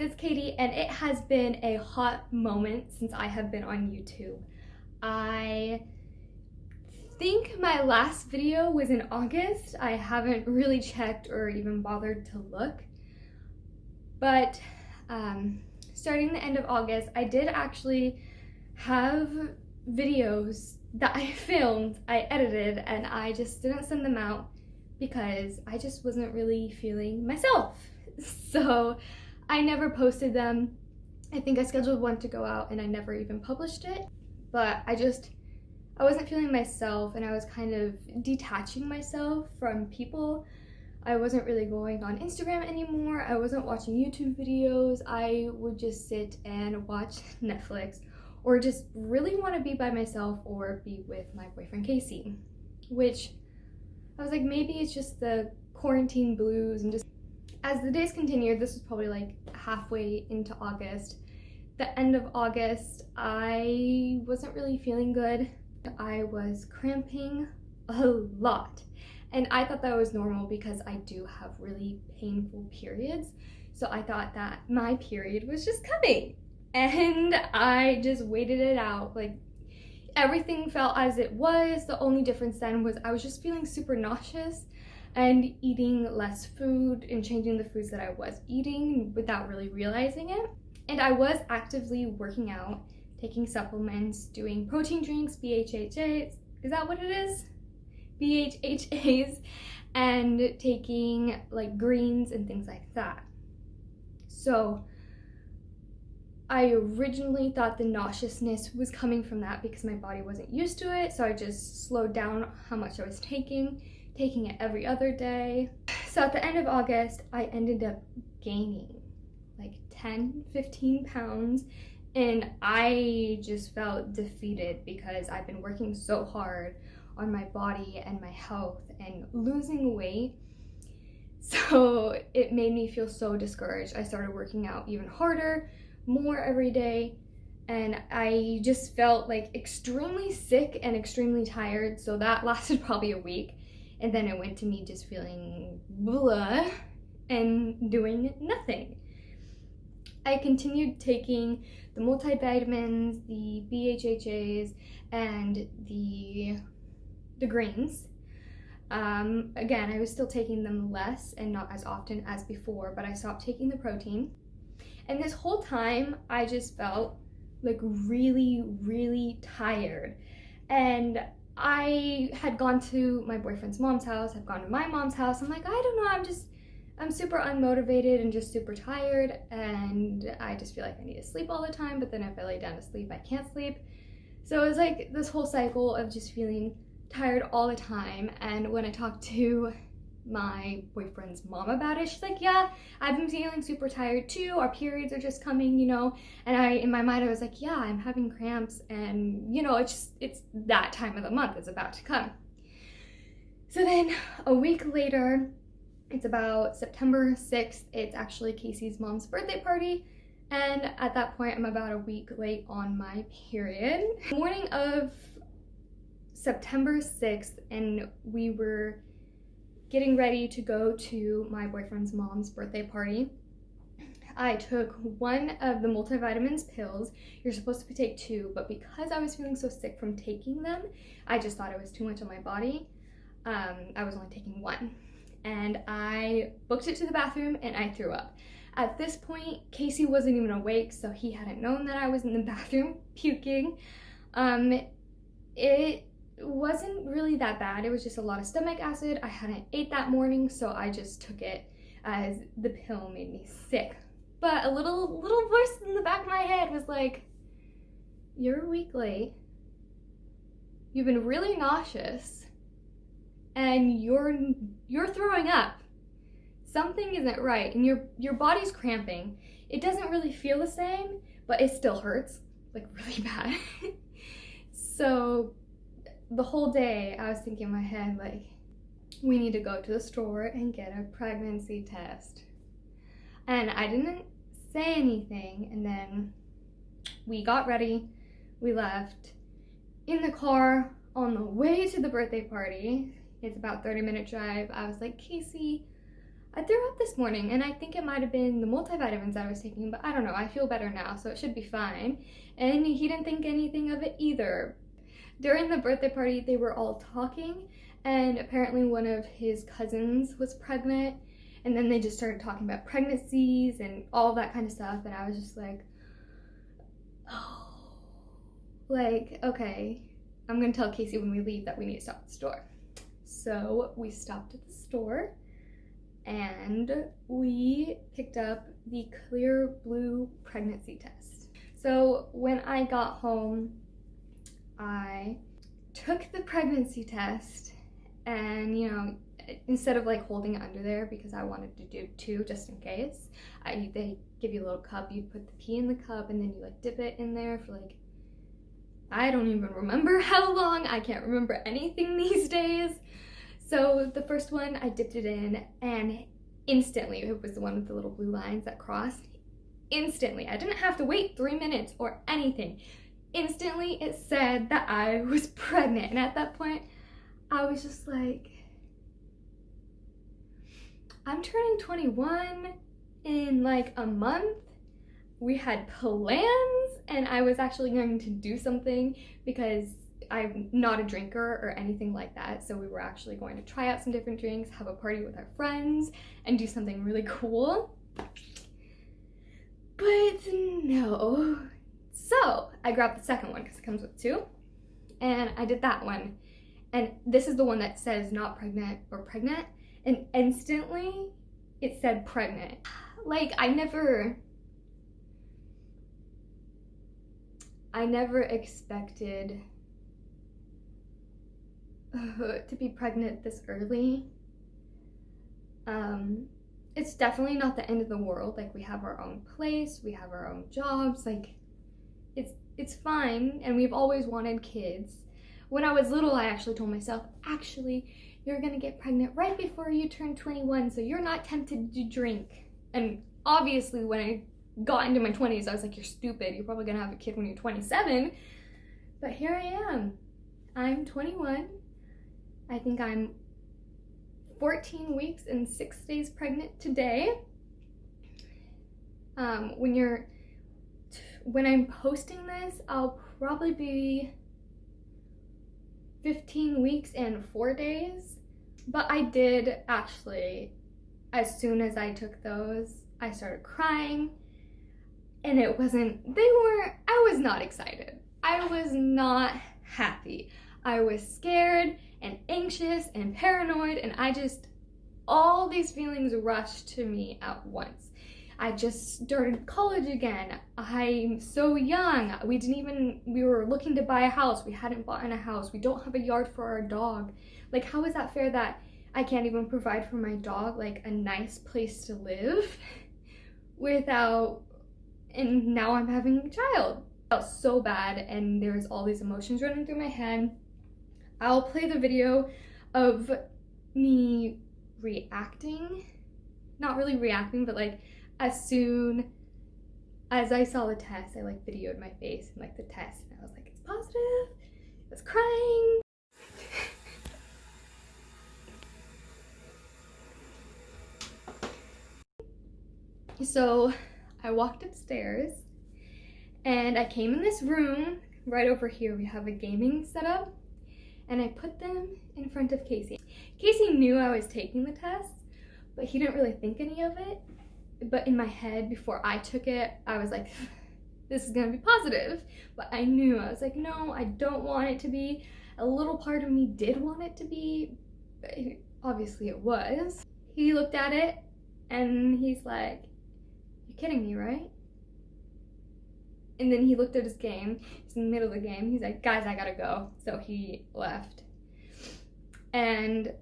it's Katie, and it has been a hot moment since I have been on YouTube. I think my last video was in August. I haven't really checked or even bothered to look, but starting the end of August, I did actually have videos that I filmed, I edited, and I just didn't send them out because I just wasn't really feeling myself. So I never posted them. I think I scheduled one to go out and I never even published it. But I wasn't feeling myself, and I was kind of detaching myself from people. I wasn't really going on Instagram anymore. I wasn't watching YouTube videos. I would just sit and watch Netflix or just really want to be by myself or be with my boyfriend Casey, which I was like, maybe it's just the quarantine blues. And just as the days continued, this was probably like halfway into August, the end of August, I wasn't really feeling good. I was cramping a lot, and I thought that was normal because I do have really painful periods. So I thought that my period was just coming, and I just waited it out. Like, everything felt as it was. The only difference then was I was just feeling super nauseous and eating less food and changing the foods that I was eating without really realizing it. And I was actively working out, taking supplements, doing protein drinks, BHHAs, is that what it is? BHHAs, and taking like greens and things like that. So I originally thought the nauseousness was coming from that because my body wasn't used to it, so I just slowed down how much I was taking it every other day. So at the end of August, I ended up gaining like 10-15 pounds, and I just felt defeated because I've been working so hard on my body and my health and losing weight. So it made me feel so discouraged. I started working out even harder, more every day, and I just felt like extremely sick and extremely tired. So that lasted probably a week, and then it went to me just feeling blah and doing nothing. I continued taking the multivitamins, the BHHAs, and the greens. Again, I was still taking them less and not as often as before, but I stopped taking the protein. And this whole time, I just felt like really, really tired. And I had gone to my boyfriend's mom's house, I've gone to my mom's house. I'm like, I don't know, I'm super unmotivated and just super tired, and I just feel like I need to sleep all the time, but then if I lay down to sleep, I can't sleep. So it was like this whole cycle of just feeling tired all the time. And when I talked to my boyfriend's mom about it, she's like, yeah, I've been feeling super tired too. Our periods are just coming, you know. And in my mind, I was like, yeah, I'm having cramps, and you know, it's that time of the month is about to come. So then a week later, it's about September 6th. It's actually Casey's mom's birthday party. And at that point, I'm about a week late on my period. The morning of September 6th, and we were getting ready to go to my boyfriend's mom's birthday party. I took one of the multivitamins pills. You're supposed to take 2, but because I was feeling so sick from taking them, I just thought it was too much on my body. I was only taking 1. And I booked it to the bathroom and I threw up. At this point, Casey wasn't even awake, so he hadn't known that I was in the bathroom puking. It wasn't really that bad. It was just a lot of stomach acid. I hadn't ate that morning, so I just took it as the pill made me sick. But a little voice in the back of my head was like, you're a week late, you've been really nauseous, and you're throwing up. Something isn't right, and your body's cramping. It doesn't really feel the same, but it still hurts, like really bad. So the whole day I was thinking in my head, like, we need to go to the store and get a pregnancy test. And I didn't say anything, and then we got ready, we left. In the car on the way to the birthday party, it's about 30-minute drive, I was like, Casey, I threw up this morning, and I think it might have been the multivitamins I was taking, but I don't know. I feel better now, so it should be fine. And he didn't think anything of it either. During the birthday party, they were all talking, and apparently one of his cousins was pregnant, and then they just started talking about pregnancies and all that kind of stuff, and I was just like, oh, like, okay, I'm gonna tell Casey when we leave that we need to stop at the store. So we stopped at the store, and we picked up the clear blue pregnancy test. So when I got home, I took the pregnancy test, and instead of like holding it under there, because I wanted to do two just in case, they give you a little cup, you put the pee in the cup, and then you like dip it in there for like, I don't even remember how long. I can't remember anything these days. So the first one, I dipped it in, and instantly, it was the one with the little blue lines that crossed. Instantly, I didn't have to wait 3 minutes or anything. Instantly, it said that I was pregnant. And at that point, I was just like, I'm turning 21 in like a month. We had plans, and I was actually going to do something because I'm not a drinker or anything like that, so we were actually going to try out some different drinks, have a party with our friends, and do something really cool. But no. So I grabbed the second one because it comes with two, and I did that one. And this is the one that says not pregnant or pregnant, and instantly it said pregnant. Like, I never expected to be pregnant this early. It's definitely not the end of the world. Like, we have our own place, we have our own jobs, like it's fine, and we've always wanted kids. When I was little, I actually told myself, actually, you're gonna get pregnant right before you turn 21, so you're not tempted to drink. And obviously when I got into my 20s, I was like, you're stupid, you're probably gonna have a kid when you're 27. But here I am. I'm 21. I think I'm 14 weeks and 6 days pregnant today. When I'm posting this, I'll probably be 15 weeks and 4 days. But I did actually, as soon as I took those, I started crying, and I was not excited. I was not happy. I was scared and anxious and paranoid, and all these feelings rushed to me at once. I just started college again. I'm so young. We were looking to buy a house. We hadn't bought a house. We don't have a yard for our dog. Like, how is that fair that I can't even provide for my dog, like, a nice place to live and now I'm having a child. It felt so bad, and there's all these emotions running through my head. I'll play the video of me reacting. Not really reacting, but like, as soon as I saw the test, I like videoed my face and like the test, and I was like, it's positive. I was crying. So I walked upstairs, and I came in this room. Right over here we have a gaming setup, and I put them in front of Casey. Casey knew I was taking the test, but he didn't really think any of it. But in my head, before I took it, I was like, this is gonna be positive. But I was like, no, I don't want it to be. A little part of me did want it to be, but obviously it was. He looked at it, and he's like, you're kidding me, right? And then he looked at his game. He's in the middle of the game. He's like, guys, I gotta go. So he left. And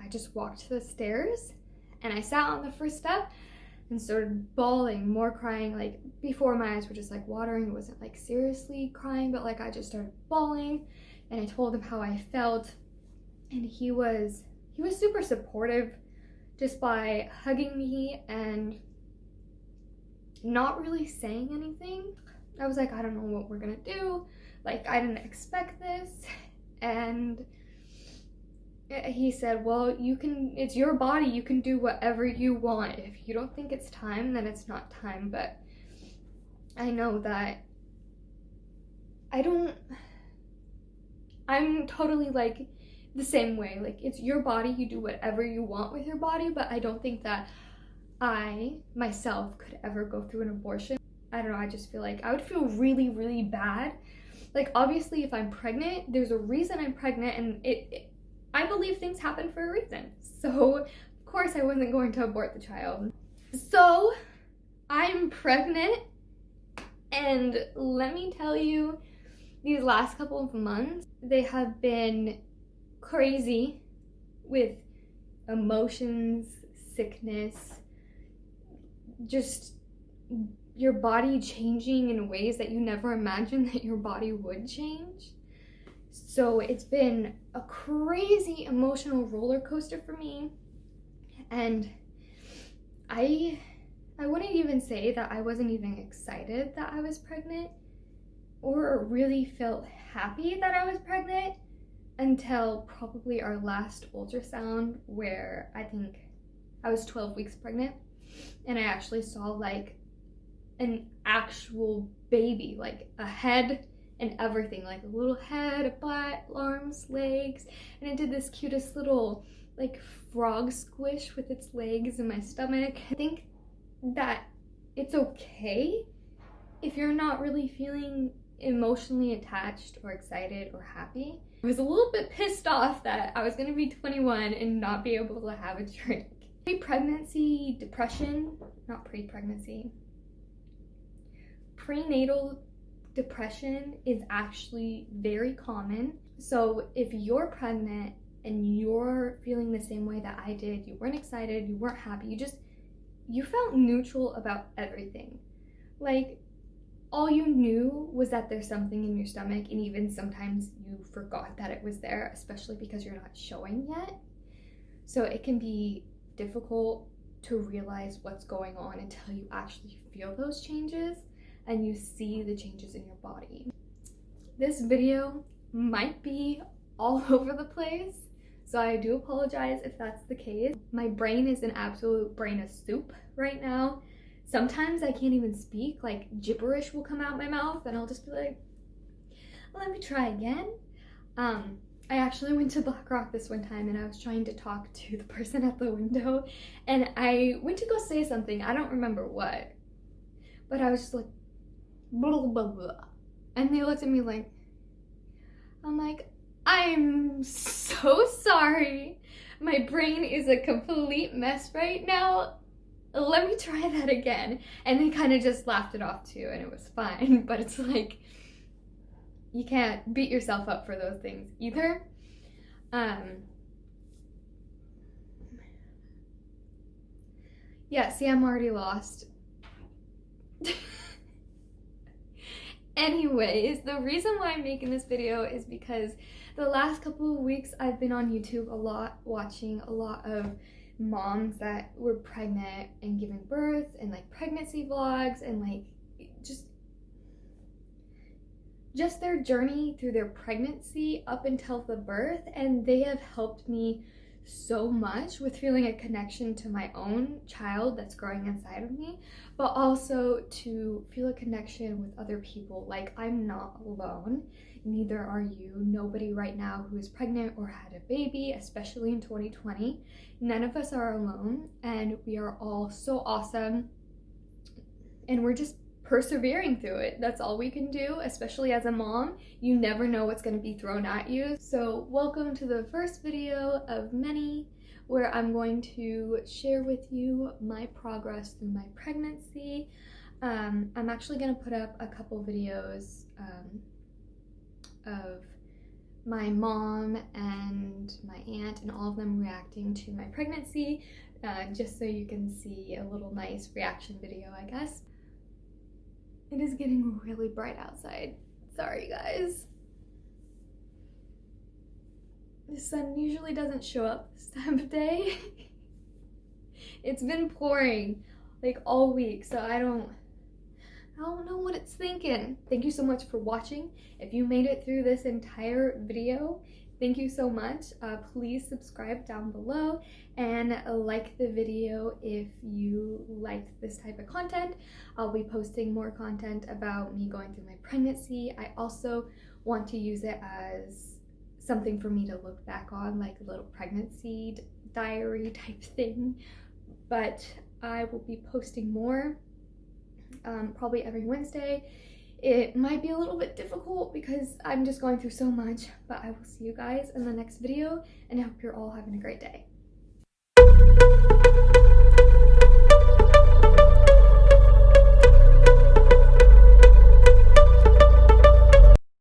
I just walked to the stairs, and I sat on the first step and started bawling, more crying. Like, before, my eyes were just like watering. It wasn't like seriously crying, but like I just started bawling, and I told him how I felt, and he was super supportive, just by hugging me and not really saying anything. I was like, I don't know what we're gonna do. Like, I didn't expect this. And he said, well, it's your body, you can do whatever you want. If you don't think it's time, then it's not time. But I know that I'm totally like the same way. Like, it's your body, you do whatever you want with your body, but I don't think that I myself could ever go through an abortion. I don't know, I just feel like I would feel really, really bad. Like, obviously, if I'm pregnant, there's a reason I'm pregnant, and I believe things happen for a reason. So, of course, I wasn't going to abort the child. So, I'm pregnant, and let me tell you, these last couple of months, they have been crazy with emotions, sickness, just your body changing in ways that you never imagined that your body would change. So it's been a crazy emotional roller coaster for me, and I wouldn't even say that I wasn't even excited that I was pregnant or really felt happy that I was pregnant until probably our last ultrasound, where I think I was 12 weeks pregnant, and I actually saw like an actual baby, like a head and everything, like a little head, a butt, arms, legs, and it did this cutest little like frog squish with its legs in my stomach. I think that it's okay if you're not really feeling emotionally attached or excited or happy. I was a little bit pissed off that I was gonna be 21 and not be able to have a drink. Pre-pregnancy depression, not pre-pregnancy, prenatal depression is actually very common. So if you're pregnant and you're feeling the same way that I did, you weren't excited, you weren't happy, you felt neutral about everything. Like, all you knew was that there's something in your stomach, and even sometimes you forgot that it was there, especially because you're not showing yet. So it can be difficult to realize what's going on until you actually feel those changes and you see the changes in your body. This video might be all over the place, so I do apologize if that's the case. My brain is an absolute brain of soup right now. Sometimes I can't even speak, like gibberish will come out my mouth and I'll just be like, let me try again. I actually went to Black Rock this one time and I was trying to talk to the person at the window, and I went to go say something, I don't remember what, but I was just like, blah, blah, blah. And they looked at me like, I'm like, I'm so sorry. My brain is a complete mess right now. Let me try that again. And they kind of just laughed it off too, and it was fine. But it's like, you can't beat yourself up for those things either. Yeah, see, I'm already lost. Anyways, the reason why I'm making this video is because the last couple of weeks I've been on YouTube a lot, watching a lot of moms that were pregnant and giving birth, and like pregnancy vlogs, and like just their journey through their pregnancy up until the birth, and they have helped me so much with feeling a connection to my own child that's growing inside of me, but also to feel a connection with other people. Like, I'm not alone, neither are you. Nobody right now who is pregnant or had a baby, especially in 2020, none of us are alone, and we are all so awesome, and we're just persevering through it. That's all we can do, especially as a mom. You never know what's going to be thrown at you. So welcome to the first video of many, where I'm going to share with you my progress through my pregnancy. I'm actually going to put up a couple videos of my mom and my aunt and all of them reacting to my pregnancy, just so you can see a little nice reaction video, I guess. It is getting really bright outside. Sorry, guys. The sun usually doesn't show up this time of day. It's been pouring like all week, so I don't know what it's thinking. Thank you so much for watching. If you made it through this entire video, Thank you so much. Please subscribe down below and like the video if you liked this type of content. I'll be posting more content about me going through my pregnancy. I also want to use it as something for me to look back on, like a little pregnancy diary type thing. But I will be posting more, probably every Wednesday. It might be a little bit difficult because I'm just going through so much, but I will see you guys in the next video, and I hope you're all having a great day.